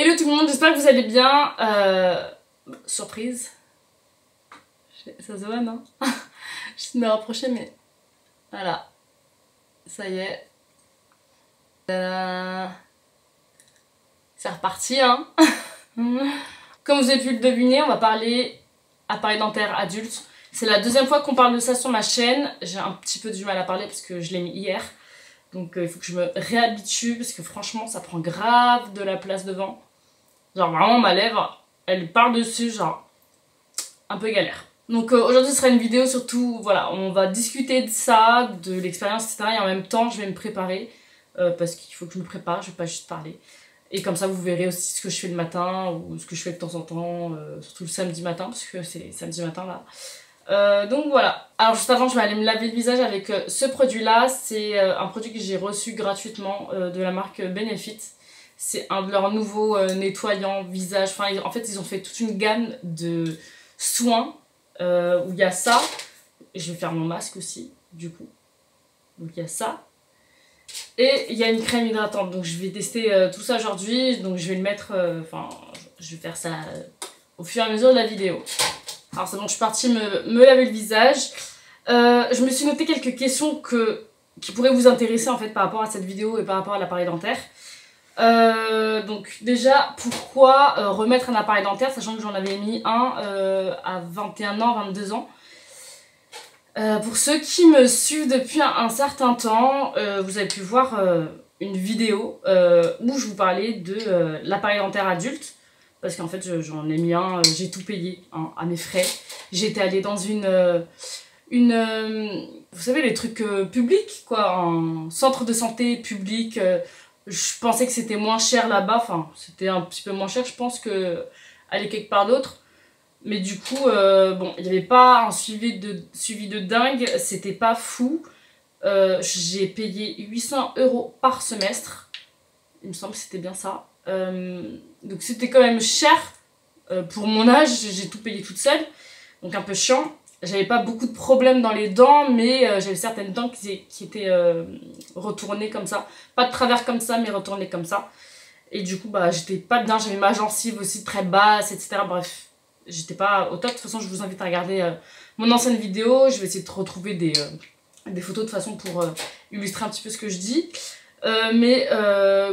Hello tout le monde, j'espère que vous allez bien. Surprise. Ça se voit, non? Je me rapprocher, mais voilà. Ça y est. C'est reparti, hein. Comme vous avez pu le deviner, on va parler appareil dentaire adulte. C'est la deuxième fois qu'on parle de ça sur ma chaîne. J'ai un petit peu du mal à parler parce que je l'ai mis hier. Donc il faut que je me réhabitue parce que franchement ça prend grave de la place devant. Genre vraiment ma lèvre, elle parle dessus, genre un peu galère. Donc aujourd'hui ce sera une vidéo surtout, voilà, on va discuter de ça, de l'expérience, etc. Et en même temps je vais me préparer parce qu'il faut que je me prépare, je vais pas juste parler. Et comme ça vous verrez aussi ce que je fais le matin ou ce que je fais de temps en temps, surtout le samedi matin parce que c'est samedi matin là. Donc voilà. Alors juste avant je vais aller me laver le visage avec ce produit là. C'est un produit que j'ai reçu gratuitement de la marque Benefit. C'est un de leurs nouveaux nettoyants visage. Enfin en fait ils ont fait toute une gamme de soins où il y a ça. Je vais faire mon masque aussi du coup. Donc il y a ça. Et il y a une crème hydratante. Donc je vais tester tout ça aujourd'hui. Donc je vais le mettre, enfin je vais faire ça au fur et à mesure de la vidéo. Alors c'est bon, je suis partie me laver le visage. Je me suis noté quelques questions qui pourraient vous intéresser en fait par rapport à cette vidéo et par rapport à l'appareil dentaire. Donc déjà, pourquoi remettre un appareil dentaire, sachant que j'en avais mis un à 21 ans, 22 ans. Pour ceux qui me suivent depuis un certain temps, vous avez pu voir une vidéo où je vous parlais de l'appareil dentaire adulte. Parce qu'en fait j'en ai mis un, j'ai tout payé hein, à mes frais. J'étais allée dans vous savez les trucs publics quoi, un centre de santé public. Je pensais que c'était moins cher là-bas, enfin c'était un petit peu moins cher je pense que aller quelque part d'autre. Mais du coup bon il n'y avait pas un suivi de dingue, c'était pas fou. J'ai payé 800 € par semestre, il me semble que c'était bien ça. Donc c'était quand même cher pour mon âge, j'ai tout payé toute seule, donc un peu chiant. J'avais pas beaucoup de problèmes dans les dents, mais j'avais certaines dents qui étaient retournées comme ça, pas de travers comme ça, mais retournées comme ça. Et du coup bah j'étais pas bien, j'avais ma gencive aussi très basse, etc. Bref, j'étais pas au top. De toute façon je vous invite à regarder mon ancienne vidéo, je vais essayer de retrouver des photos de façon pour illustrer un petit peu ce que je dis. Mais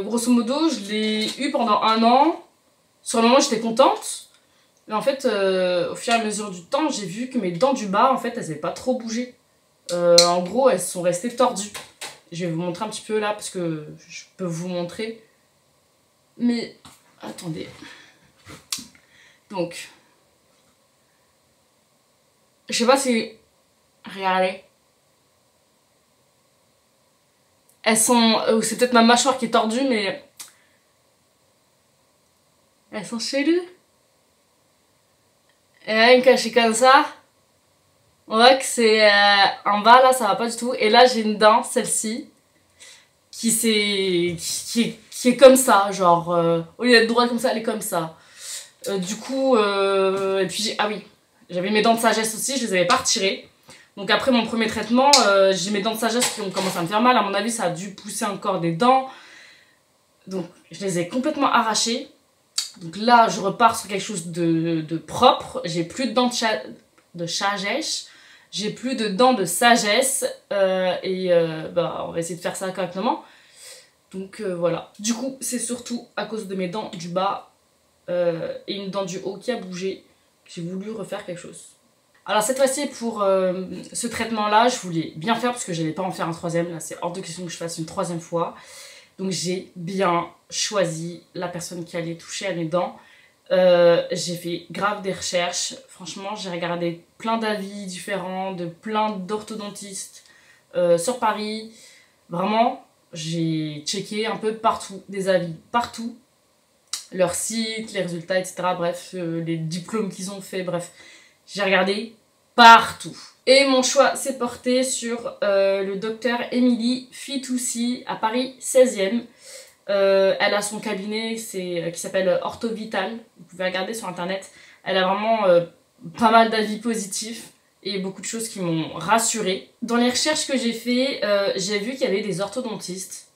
grosso modo je l'ai eu pendant 1 an. Sur le moment j'étais contente, mais en fait au fur et à mesure du temps j'ai vu que mes dents du bas en fait elles n'avaient pas trop bougé. En gros elles sont restées tordues. Je vais vous montrer un petit peu là parce que je peux vous montrer, mais attendez. Donc je sais pas si, regardez, elles sont, c'est peut-être ma mâchoire qui est tordue, mais elles sont cheloues. Et là, une cachée comme ça, on voit que c'est en bas là, ça va pas du tout. Et là, j'ai une dent, celle-ci, qui est comme ça, genre, au lieu d'être droite comme ça, elle est comme ça. Du coup, et puis, ah oui, j'avais mes dents de sagesse aussi, je les avais pas retirées. Donc après mon premier traitement, j'ai mes dents de sagesse qui ont commencé à me faire mal. À mon avis, ça a dû pousser encore des dents. Donc je les ai complètement arrachées. Donc là, je repars sur quelque chose de propre. J'ai plus de dents de sagesse. J'ai plus de dents de sagesse. Bah, on va essayer de faire ça correctement. Donc voilà. Du coup, c'est surtout à cause de mes dents du bas et une dent du haut qui a bougé que j'ai voulu refaire quelque chose. Alors cette fois-ci pour ce traitement là je voulais bien faire parce que j'allais pas en faire un troisième, là c'est hors de question que je fasse une troisième fois. Donc j'ai bien choisi la personne qui allait toucher à mes dents. J'ai fait grave des recherches, franchement j'ai regardé plein d'avis différents de plein d'orthodontistes sur Paris. Vraiment j'ai checké un peu partout, des avis partout, leur site, les résultats etc. Bref les diplômes qu'ils ont fait, bref. J'ai regardé partout. Et mon choix s'est porté sur le docteur Émilie Fitoussi à Paris 16e. Elle a son cabinet qui s'appelle Orthovital. Vous pouvez regarder sur internet. Elle a vraiment pas mal d'avis positifs et beaucoup de choses qui m'ont rassurée. Dans les recherches que j'ai fait, j'ai vu qu'il y avait des orthodontistes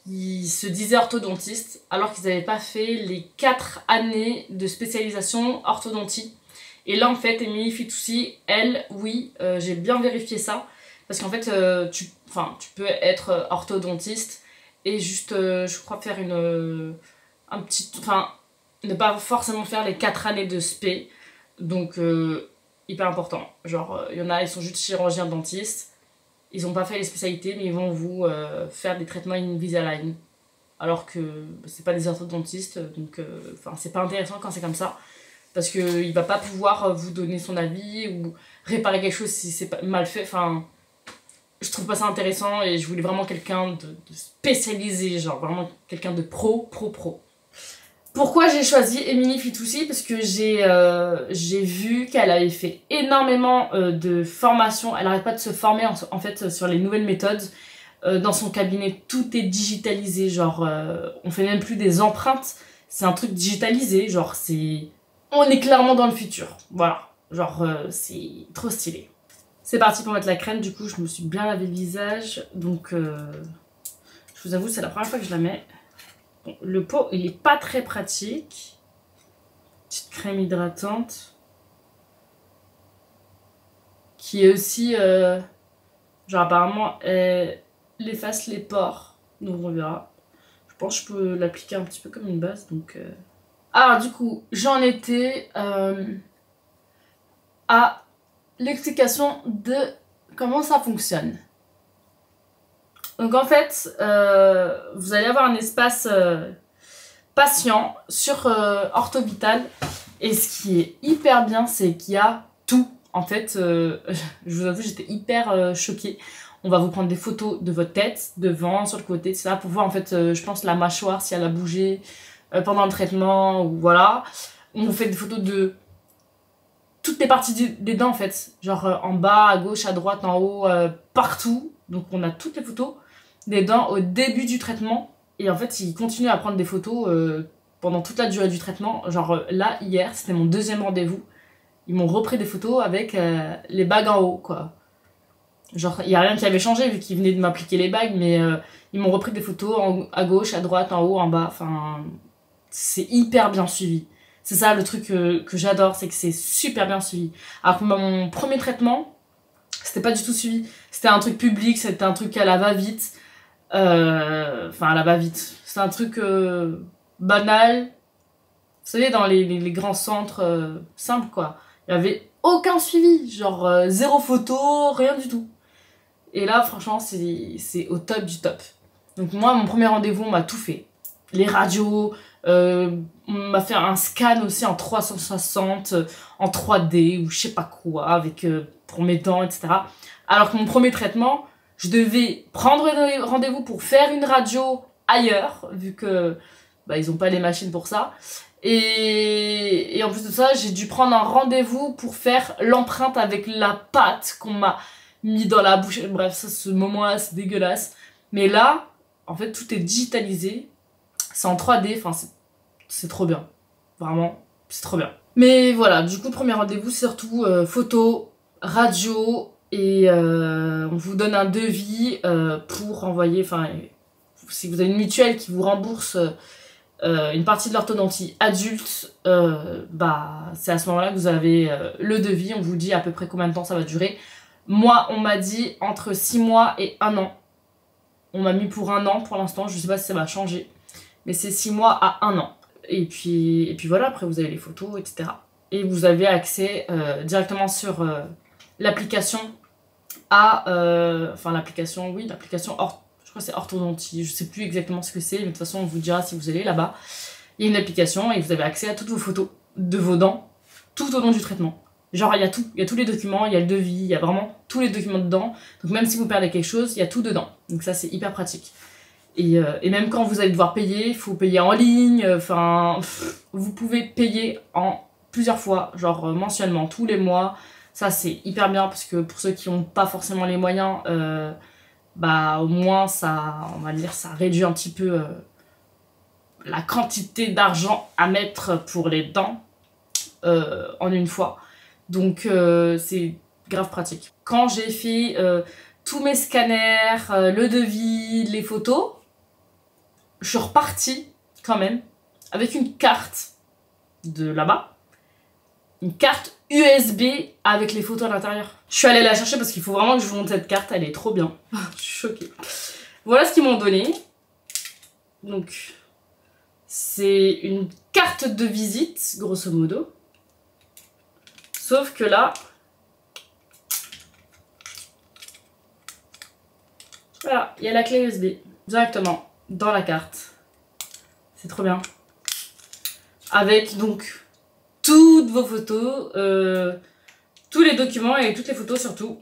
ils se disaient orthodontistes alors qu'ils n'avaient pas fait les 4 années de spécialisation orthodontie. Et là, en fait, Émilie Fitoussi, elle, oui, j'ai bien vérifié ça. Parce qu'en fait, tu peux être orthodontiste et juste, je crois, faire ne pas forcément faire les 4 années de spé. Donc, hyper important. Genre, il y en a, ils sont juste chirurgiens dentistes. Ils n'ont pas fait les spécialités, mais ils vont vous faire des traitements Invisalign. Alors que c'est pas des orthodontistes, donc c'est pas intéressant quand c'est comme ça. Parce qu'il va pas pouvoir vous donner son avis ou réparer quelque chose si c'est mal fait. Enfin, je trouve pas ça intéressant et je voulais vraiment quelqu'un de spécialisé, genre vraiment quelqu'un de pro. Pourquoi j'ai choisi Émilie Fitoussi? Parce que j'ai vu qu'elle avait fait énormément de formations. Elle n'arrête pas de se former en fait sur les nouvelles méthodes. Dans son cabinet, tout est digitalisé. Genre, on fait même plus des empreintes. C'est un truc digitalisé. Genre, on est clairement dans le futur. Voilà. Genre, c'est trop stylé. C'est parti pour mettre la crème. Du coup, je me suis bien lavé le visage. Donc, je vous avoue, c'est la première fois que je la mets. Bon, le pot, il est pas très pratique. Petite crème hydratante. Qui est aussi... genre, apparemment, elle efface les pores. Donc, on verra. Je pense que je peux l'appliquer un petit peu comme une base. Donc... Alors, du coup, j'en étais à l'explication de comment ça fonctionne. Donc en fait, vous allez avoir un espace patient sur Orthovital. Et ce qui est hyper bien, c'est qu'il y a tout. En fait, je vous avoue, j'étais hyper choquée. On va vous prendre des photos de votre tête, devant, sur le côté, etc. pour voir en fait, je pense, la mâchoire, si elle a bougé pendant le traitement, ou voilà. On vous fait des photos de toutes les parties des dents en fait, genre en bas, à gauche, à droite, en haut, partout. Donc on a toutes les photos des dents au début du traitement. Et en fait, ils continuent à prendre des photos pendant toute la durée du traitement. Genre là, hier, c'était mon 2e rendez-vous. Ils m'ont repris des photos avec les bagues en haut, quoi. Genre, il n'y a rien qui avait changé vu qu'ils venaient de m'appliquer les bagues, mais ils m'ont repris des photos à gauche, à droite, en haut, en bas. Enfin, c'est hyper bien suivi. C'est ça le truc que j'adore, c'est que c'est super bien suivi. Alors que mon premier traitement, c'était pas du tout suivi. C'était un truc public, c'était un truc à la va-vite. Enfin, à la va-vite. C'était un truc banal. Vous savez, dans les grands centres simples, quoi. Il y avait aucun suivi. Genre, 0 photo, rien du tout. Et là, franchement, c'est au top du top. Donc moi, mon premier rendez-vous, on m'a tout fait. Les radios... on m'a fait un scan aussi en 360, en 3D ou je sais pas quoi, avec pour mes dents, etc. Alors que mon premier traitement, je devais prendre rendez-vous pour faire une radio ailleurs, vu que ils ont pas les machines pour ça. Et en plus de ça, j'ai dû prendre un rendez-vous pour faire l'empreinte avec la pâte qu'on m'a mis dans la bouche. Bref, ça, ce moment-là, c'est dégueulasse. Mais là, en fait, tout est digitalisé. C'est en 3D, enfin, c'est trop bien. Vraiment, c'est trop bien. Mais voilà, du coup, premier rendez-vous, c'est surtout photo, radio, et on vous donne un devis pour envoyer, enfin, si vous avez une mutuelle qui vous rembourse une partie de l'orthodontie adulte, c'est à ce moment-là que vous avez le devis, on vous dit à peu près combien de temps ça va durer. Moi, on m'a dit entre 6 mois et 1 an. On m'a mis pour 1 an pour l'instant, je sais pas si ça va changer. Mais c'est 6 mois à 1 an. Et puis voilà, après vous avez les photos, etc. Et vous avez accès directement sur l'application à... l'application, oui, l'application, je crois que c'est orthodontie, je sais plus exactement ce que c'est, mais de toute façon on vous dira si vous allez là-bas. Il y a une application et vous avez accès à toutes vos photos de vos dents tout au long du traitement. Genre il y a tout, il y a tous les documents, il y a le devis, il y a vraiment tous les documents dedans. Donc même si vous perdez quelque chose, il y a tout dedans. Donc ça c'est hyper pratique. Et même quand vous allez devoir payer, il faut payer en ligne, vous pouvez payer en plusieurs fois, genre mensuellement, tous les mois. Ça c'est hyper bien parce que pour ceux qui n'ont pas forcément les moyens, au moins ça, on va dire, ça réduit un petit peu la quantité d'argent à mettre pour les dents en une fois. Donc c'est grave pratique. Quand j'ai fait tous mes scanners, le devis, les photos, je suis repartie quand même avec une carte de là-bas. Une carte USB avec les photos à l'intérieur. Je suis allée la chercher parce qu'il faut vraiment que je vous montre cette carte, elle est trop bien. Je suis choquée. Voilà ce qu'ils m'ont donné. Donc, c'est une carte de visite, grosso modo. Sauf que là, voilà, il y a la clé USB directement dans la carte. C'est trop bien. Avec donc toutes vos photos, tous les documents et toutes les photos surtout.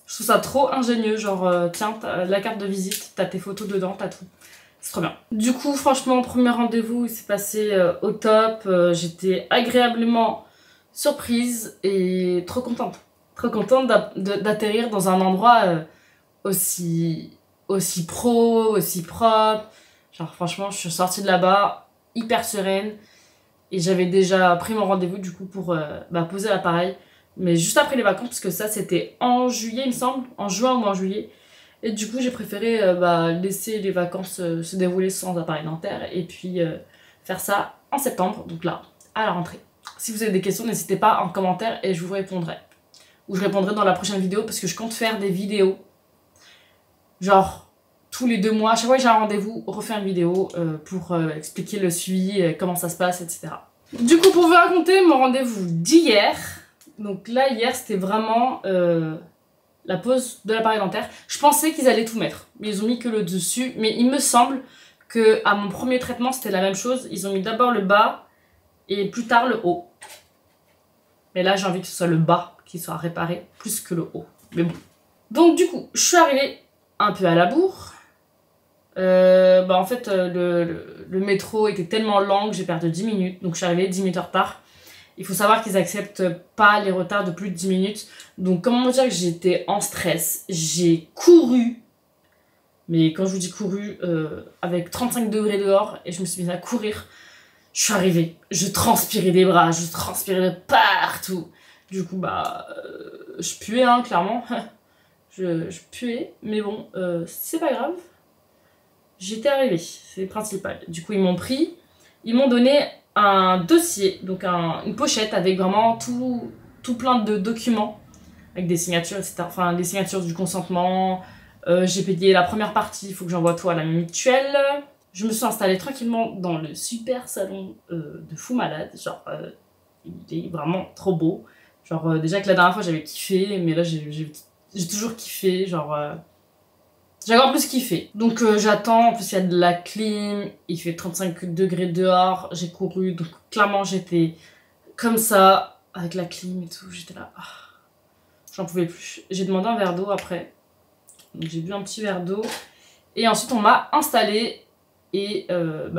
Je trouve ça trop ingénieux, genre tiens, la carte de visite, t'as tes photos dedans, t'as tout. C'est trop bien. Du coup, franchement, premier rendez-vous, il s'est passé au top. J'étais agréablement surprise et trop contente. Trop contente d'atterrir dans un endroit aussi pro, aussi propre. Genre franchement, je suis sortie de là-bas hyper sereine. Et j'avais déjà pris mon rendez-vous du coup pour poser l'appareil. Mais juste après les vacances, parce que ça c'était en juillet il me semble, en juin ou en juillet. Et du coup j'ai préféré laisser les vacances se dérouler sans appareil dentaire. Et puis faire ça en septembre, donc là, à la rentrée. Si vous avez des questions, n'hésitez pas en commentaire et je vous répondrai. Ou je répondrai dans la prochaine vidéo parce que je compte faire des vidéos. Genre tous les 2 mois, à chaque fois que j'ai un rendez-vous, refaire une vidéo pour expliquer le suivi, comment ça se passe, etc. Du coup, pour vous raconter mon rendez-vous d'hier, donc là, hier, c'était vraiment la pose de l'appareil dentaire. Je pensais qu'ils allaient tout mettre, mais ils ont mis que le dessus. Mais il me semble que à mon premier traitement, c'était la même chose. Ils ont mis d'abord le bas et plus tard le haut. Mais là, j'ai envie que ce soit le bas qui soit réparé plus que le haut. Mais bon. Donc du coup, je suis arrivée un peu à la bourre. En fait, le métro était tellement lent que j'ai perdu 10 minutes. Donc je suis arrivée 10 minutes en retard. Il faut savoir qu'ils acceptent pas les retards de plus de 10 minutes. Donc comment dire que j'étais en stress. J'ai couru. Mais quand je vous dis couru, avec 35 degrés dehors, et je me suis mise à courir. Je suis arrivée. Je transpirais des bras, je transpirais de partout. Du coup, je puais, hein, clairement. je puais. Mais bon, c'est pas grave. J'étais arrivée, c'est le principal. Du coup, ils m'ont pris. Ils m'ont donné un dossier, donc une pochette avec vraiment tout plein de documents, avec des signatures, etc. Enfin, des signatures du consentement. J'ai payé la première partie, il faut que j'envoie tout à la mutuelle. Je me suis installée tranquillement dans le super salon de fou malade. Genre, il est vraiment trop beau. Genre, déjà que la dernière fois j'avais kiffé, mais là j'ai toujours kiffé. Genre, j'ai encore plus kiffé. Donc j'attends, en plus il y a de la clim, il fait 35 degrés dehors, j'ai couru, donc clairement j'étais comme ça, avec la clim et tout, j'étais là, j'en pouvais plus. J'ai demandé un verre d'eau après, donc j'ai bu un petit verre d'eau, et ensuite on m'a installée, et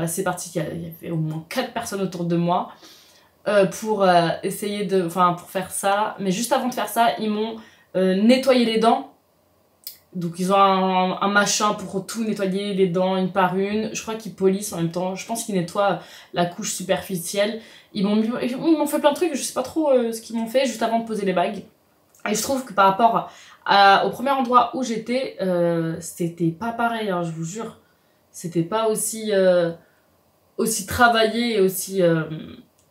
c'est parti, il y avait au moins 4 personnes autour de moi, pour essayer de, pour faire ça, mais juste avant de faire ça, ils m'ont nettoyé les dents. Donc ils ont un machin pour tout nettoyer les dents une par une. Je crois qu'ils polissent en même temps. Je pense qu'ils nettoient la couche superficielle. Ils m'ont fait plein de trucs. Je sais pas trop ce qu'ils m'ont fait juste avant de poser les bagues. Et je trouve que par rapport au premier endroit où j'étais, c'était pas pareil, hein, je vous jure. C'était pas aussi travaillé et aussi...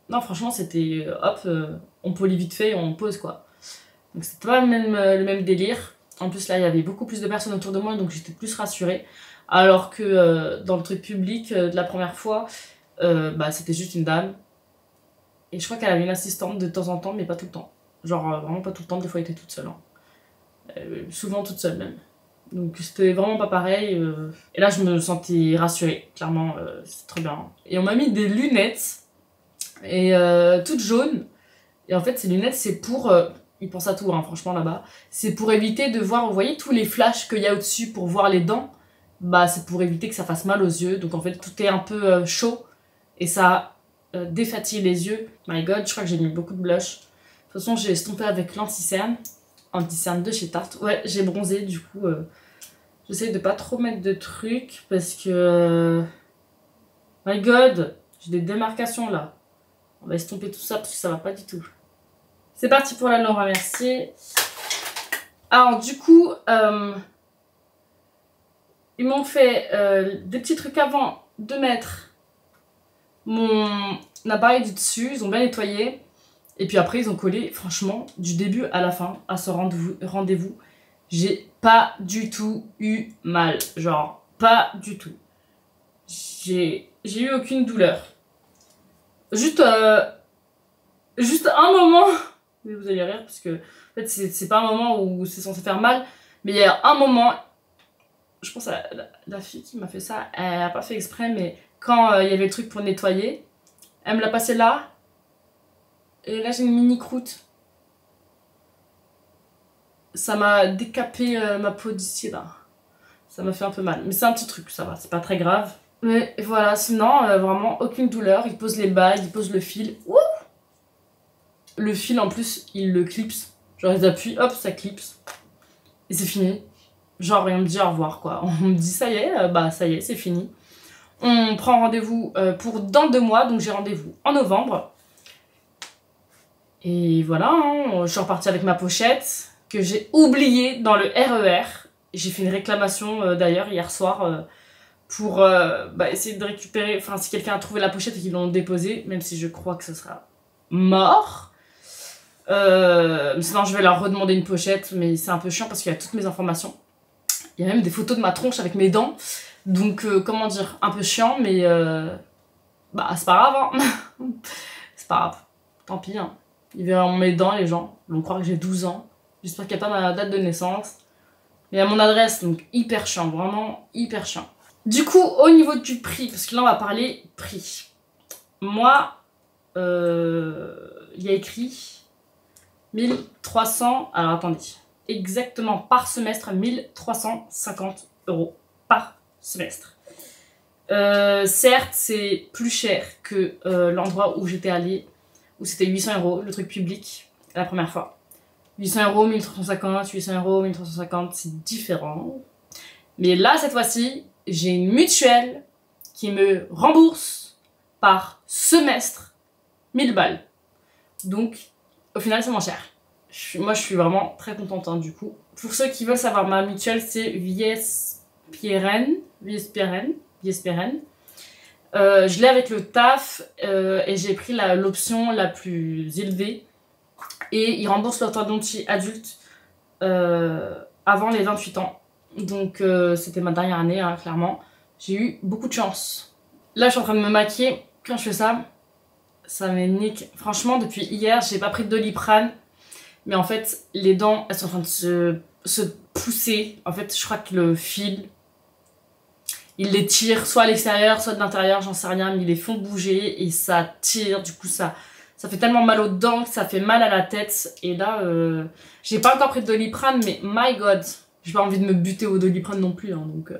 Non, franchement, c'était hop, on polit vite fait et on pose quoi. Donc c'était pas le même délire. En plus là il y avait beaucoup plus de personnes autour de moi donc j'étais plus rassurée. Alors que dans le truc public de la première fois, c'était juste une dame. Et je crois qu'elle avait une assistante de temps en temps mais pas tout le temps. Genre vraiment pas tout le temps, des fois elle était toute seule. Hein. Souvent toute seule même. Donc c'était vraiment pas pareil. Et là je me sentais rassurée, clairement c'est trop bien. Et on m'a mis des lunettes, et toutes jaunes. Et en fait ces lunettes c'est pour... ils pensent à tout, hein, franchement, là-bas. C'est pour éviter de voir, vous voyez, tous les flashs qu'il y a au-dessus pour voir les dents. C'est pour éviter que ça fasse mal aux yeux. Donc, en fait, tout est un peu chaud. Et ça défatigue les yeux. My God, je crois que j'ai mis beaucoup de blush. De toute façon, j'ai estompé avec l'anti-cerne. Anti-cerne de chez Tarte. Ouais, j'ai bronzé, du coup. J'essaie de pas trop mettre de trucs. Parce que... My God, j'ai des démarcations, là. On va estomper tout ça parce que ça va pas du tout. C'est parti pour la non remercier. Alors du coup, Ils m'ont fait des petits trucs avant de mettre mon appareil du dessus. Ils ont bien nettoyé. Et puis après, ils ont collé, franchement, du début à la fin, à ce rendez-vous, j'ai pas du tout eu mal. Genre, pas du tout. J'ai eu aucune douleur. Juste un moment, mais vous allez rire parce que en fait c'est pas un moment où c'est censé faire mal, mais il y a un moment, je pense à la fille qui m'a fait ça, elle a pas fait exprès, mais quand il y avait le truc pour nettoyer, elle me l'a passé là, et là j'ai une mini croûte. Ça m'a décapé ma peau d'ici là. Ça m'a fait un peu mal, mais c'est un petit truc, ça va, c'est pas très grave. Mais voilà, sinon vraiment aucune douleur, il pose les bagues, il pose le fil. Ouh, le fil en plus, il le clipse. Genre ils appuient, hop, ça clipse. Et c'est fini. Genre on me dit au revoir quoi. On me dit ça y est, bah ça y est, c'est fini. On prend rendez-vous pour dans 2 mois, donc j'ai rendez-vous en novembre. Et voilà, hein, je suis repartie avec ma pochette que j'ai oubliée dans le RER. J'ai fait une réclamation d'ailleurs hier soir pour essayer de récupérer, enfin si quelqu'un a trouvé la pochette et qu'ils l'ont déposée, même si je crois que ce sera mort. Sinon je vais leur redemander une pochette, mais c'est un peu chiant parce qu'il y a toutes mes informations. Il y a même des photos de ma tronche avec mes dents. Donc comment dire, un peu chiant, mais c'est pas grave, hein. C'est pas grave, tant pis, hein. Ils verront mes dents, les gens, ils vont croire que j'ai 12 ans. J'espère qu'il n'y a pas ma date de naissance. Mais à mon adresse, donc hyper chiant, vraiment hyper chiant. Du coup, au niveau du prix, parce que là on va parler prix. Moi, il y a écrit 1300, alors attendez, exactement par semestre, 1350 € par semestre. Certes, c'est plus cher que l'endroit où j'étais allée, où c'était 800 € le truc public la première fois. 800 €, 1350, 800 €, 1350, c'est différent. Mais là, cette fois-ci, j'ai une mutuelle qui me rembourse par semestre 1000 balles. Donc, au final, c'est moins cher. Moi, je suis vraiment très contente, hein, du coup. Pour ceux qui veulent savoir, ma mutuelle, c'est Viesperen. Je l'ai avec le taf et j'ai pris l'option la plus élevée. Et ils remboursent l'orthodontie adulte avant les 28 ans. Donc c'était ma dernière année, hein, clairement. J'ai eu beaucoup de chance. Là, je suis en train de me maquiller. Quand je fais ça, ça me nique. Franchement, depuis hier, j'ai pas pris de Doliprane. Mais en fait, les dents, elles sont en train de se pousser. En fait, je crois que le fil, il les tire soit à l'extérieur, soit de l'intérieur, j'en sais rien. Mais ils les font bouger et ça tire. Du coup, ça fait tellement mal aux dents que ça fait mal à la tête. Et là, j'ai pas encore pris de Doliprane, mais my god, j'ai pas envie de me buter au Doliprane non plus. Hein, donc,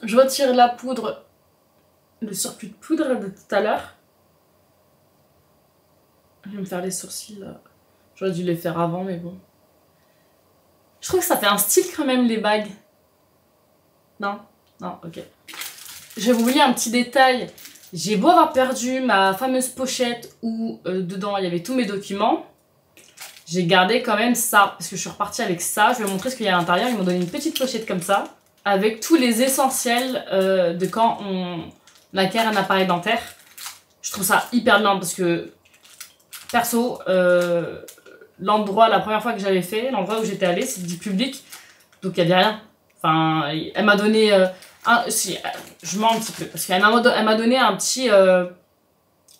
je retire la poudre, le surplus de poudre de tout à l'heure. Je vais me faire les sourcils là. J'aurais dû les faire avant, mais bon. Je trouve que ça fait un style quand même, les bagues. Non? Non, ok. Je vais vous lire un petit détail. J'ai beau avoir perdu ma fameuse pochette où dedans il y avait tous mes documents, j'ai gardé quand même ça, parce que je suis repartie avec ça. Je vais vous montrer ce qu'il y a à l'intérieur. Ils m'ont donné une petite pochette comme ça, avec tous les essentiels de quand on acquiert un appareil dentaire. Je trouve ça hyper bien, parce que, perso, l'endroit, la première fois que j'avais fait, l'endroit où j'étais allée, c'est du public, donc il n'y avait rien. Enfin, elle m'a donné... si, je mens un petit peu, parce qu'elle m'a donné un petit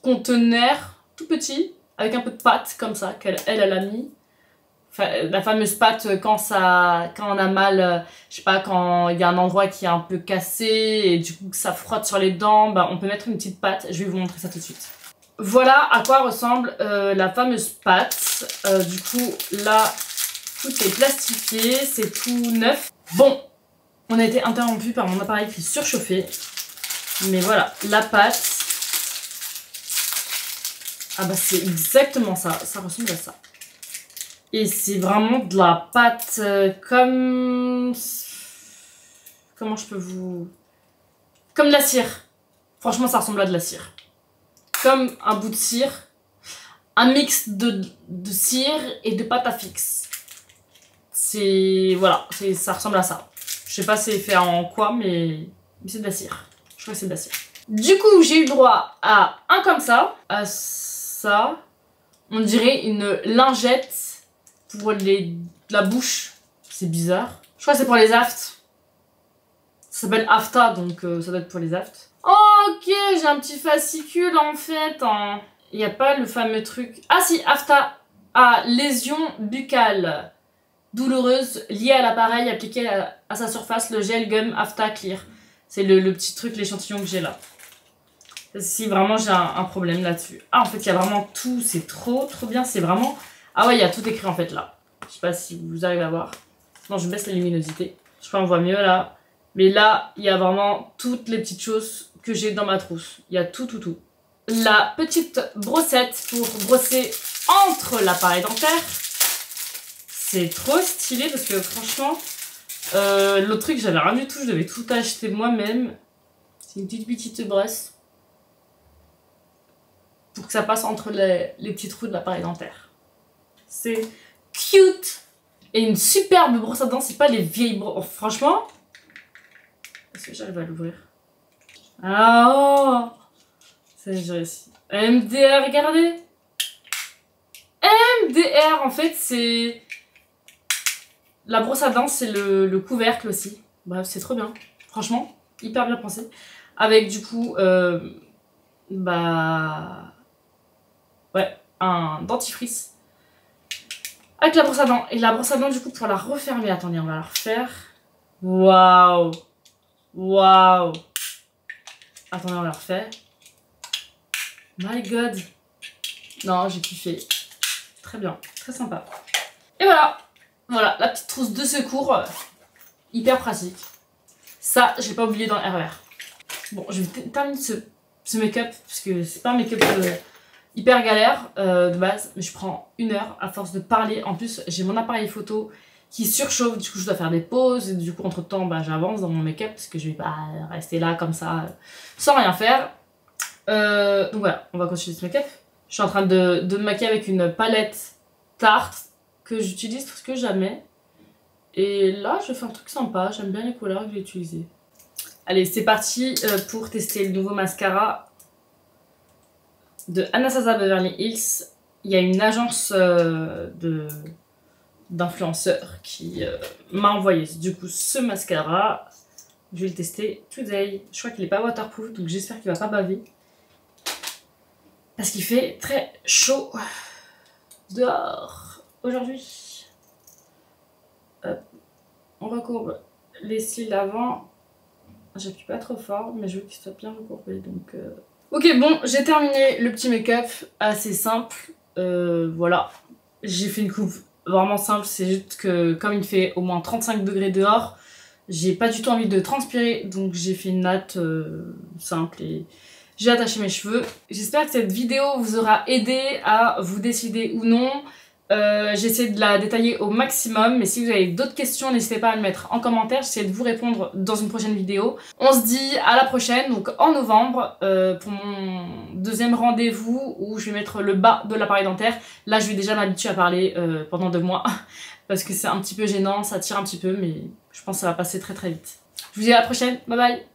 conteneur tout petit, avec un peu de pâte comme ça, elle a mis. Enfin, la fameuse pâte quand on a mal, je sais pas, quand il y a un endroit qui est un peu cassé et du coup que ça frotte sur les dents, bah, on peut mettre une petite pâte. Je vais vous montrer ça tout de suite. Voilà à quoi ressemble la fameuse pâte. Du coup, là, tout est plastifié, c'est tout neuf. Bon, on a été interrompu par mon appareil qui surchauffait. Mais voilà, la pâte. Ah bah c'est exactement ça, ça ressemble à ça. Et c'est vraiment de la pâte comme... Comment je peux vous... Comme de la cire. Franchement, ça ressemble à de la cire. Comme un bout de cire. Un mix de cire et de pâte à fixe. Voilà, ça ressemble à ça. Je sais pas c'est fait en quoi, mais c'est de la cire. Je crois que c'est de la cire. Du coup, j'ai eu le droit à un comme ça, à ça. On dirait une lingette pour la bouche. C'est bizarre. Je crois que c'est pour les aftes. Ça s'appelle afta, donc ça doit être pour les aftes. Oh, ok, j'ai un petit fascicule en fait. Il n'y a pas le fameux truc. Ah si, afta à lésion buccale douloureuse liée à l'appareil appliqué à sa surface, le gel gum afta clear. C'est le petit truc, l'échantillon que j'ai là. Si vraiment j'ai un problème là-dessus. Ah, en fait, il y a vraiment tout. C'est trop bien. C'est vraiment... Ah ouais, il y a tout écrit en fait là. Je sais pas si vous arrivez à voir. Non, je baisse la luminosité. Je crois qu'on voit mieux là. Mais là, il y a vraiment toutes les petites choses que j'ai dans ma trousse. Il y a tout. La petite brossette pour brosser entre l'appareil dentaire. C'est trop stylé parce que franchement, l'autre truc, j'avais rien du tout. Je devais tout acheter moi-même. C'est une petite brosse. Pour que ça passe entre les petits trous de l'appareil dentaire. C'est cute. Et une superbe brosse à dents. C'est pas les vieilles brosses. Oh, franchement... Est-ce que j'arrive à l'ouvrir? Ah oh, ça j'ai réussi. MDR, regardez. MDR, en fait, c'est... La brosse à dents, c'est le couvercle aussi. Bref, c'est trop bien. Franchement, hyper bien pensé. Avec du coup... ouais, un dentifrice. Avec la brosse à dents. Et la brosse à dents, du coup, pour la refermer. Attendez, on va la refaire. Waouh. Waouh. Attendez, on la refait. My God. Non, j'ai kiffé. Très bien, très sympa. Et voilà. Voilà, la petite trousse de secours. Hyper pratique. Ça, j'ai pas oublié dans le RER. Bon, je vais terminer ce make-up, parce que c'est pas un make-up hyper galère de base, mais je prends 1 heure à force de parler. En plus, j'ai mon appareil photo qui surchauffe, du coup je dois faire des pauses, et du coup entre temps j'avance dans mon make-up parce que je vais pas rester là comme ça sans rien faire. Donc voilà, on va continuer ce make-up. Je suis en train de me maquiller avec une palette Tarte que j'utilise presque jamais. Et là je fais un truc sympa, j'aime bien les couleurs que j'ai utilisées. Allez, c'est parti pour tester le nouveau mascara de Anastasia Beverly Hills. Il y a une agence d'influenceurs qui m'a envoyé du coup ce mascara. Je vais le tester today. Je crois qu'il n'est pas waterproof, donc j'espère qu'il va pas baver. Parce qu'il fait très chaud dehors aujourd'hui. On recourbe les cils d'avant. J'appuie pas trop fort, mais je veux qu'il soit bien recourbé. Donc, ok, bon, j'ai terminé le petit make-up assez simple. Voilà, j'ai fait une coupe vraiment simple. C'est juste que comme il fait au moins 35 degrés dehors, j'ai pas du tout envie de transpirer. Donc j'ai fait une natte simple et j'ai attaché mes cheveux. J'espère que cette vidéo vous aura aidé à vous décider ou non. J'ai essayé de la détailler au maximum, mais si vous avez d'autres questions, n'hésitez pas à le mettre en commentaire. J'essaie de vous répondre dans une prochaine vidéo. On se dit à la prochaine, donc en novembre, pour mon deuxième rendez-vous où je vais mettre le bas de l'appareil dentaire. Là, je vais déjà m'habituer à parler pendant 2 mois parce que c'est un petit peu gênant, ça tire un petit peu, mais je pense que ça va passer très vite. Je vous dis à la prochaine, bye bye!